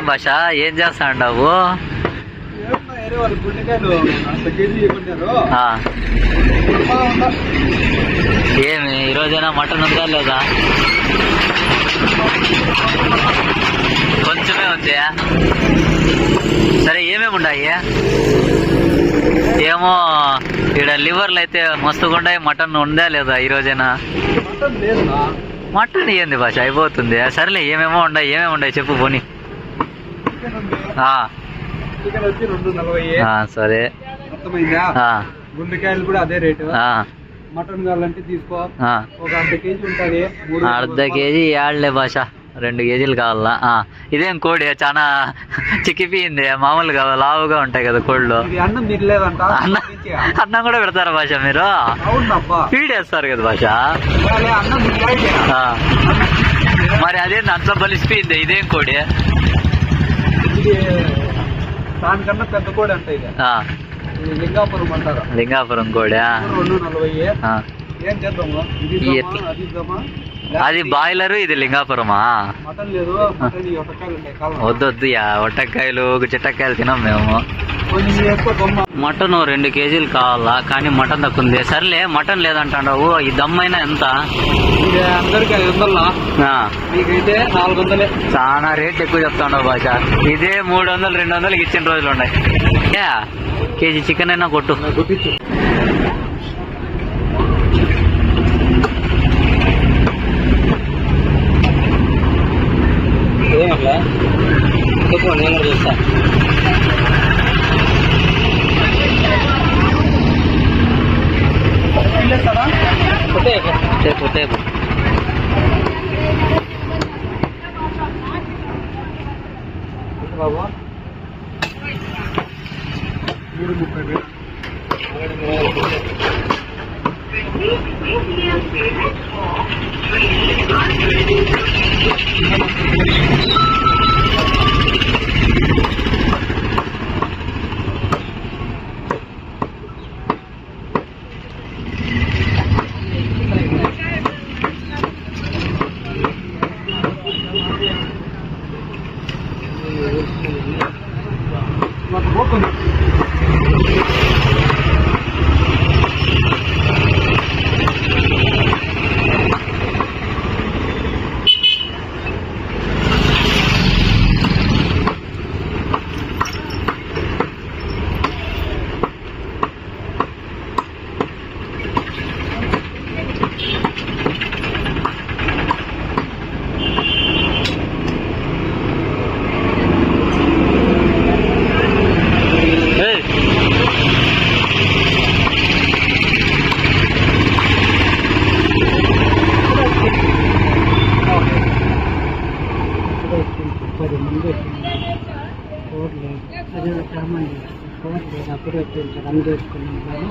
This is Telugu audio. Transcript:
ఏం భాష ఏం చేస్తాండావు? ఏమి ఈరోజైనా మటన్ ఉందా లేదా? కొంచెమే ఉంది. సరే ఏమేమి ఉన్నాయి? ఏమో ఇక్కడ లివర్లు అయితే మస్తుగా ఉన్నాయి. మటన్ ఉందా లేదా ఈరోజైనా? మటన్ ఏంది భాష అయిపోతుంది. సరేలే ఏమేమో ఉన్నాయి చెప్పు పోనీ. సరే గుండెకాయలు కూడా అదే రేటు. మటన్ కావాలంటే తీసుకో, ఒక అర్ధ కేజీ ఉంటుంది. అర్ధ కేజీ ఏళ్లే భాష, 2 కేజీలు కావాలా? ఇదేం కోడి చాలా చిక్కిపోయింది. మామూలుగా లావుగా ఉంటాయి కదా కోళ్ళు. అన్నం తినలేదంట. అన్నం కూడా పెడతారా భాష మీరు? ఫీడ్ వేస్తారు కదా భాష. మరి అదేం అంట్లో బలిసిపోయింది. ఇదేం కోడి? దానికన్నా పెద్ద కోడి అంటే లింగాపురం అంటారు. లింగాపురం కోడి 240. ఏం చేద్దాము? అది బాయిలరు, ఇది లింగాపురమా? మటన్ లేదు. వద్దు ఒట్టకాయలు చిట్టకాయలు తినాం మేము. మటన్ 2 కేజీలు కావాలా, కానీ మటన్ తక్కువ ఉంది. సర్లే మటన్ లేదంటావు. ఈ దమ్మైనా ఎంత? అందరికి 500. మీకైతే 400. చాలా రేట్ ఎక్కువ చెప్తాండవు భాష. ఇదే 300 200 ఇచ్చిన రోజులు ఉన్నాయి. కేజీ చికెన్ అయినా కొట్టు. చెప్పు, నేను చూస్తా. టేపు బాబా 330. అప్పుడు రన్ చేసుకున్నాం. కానీ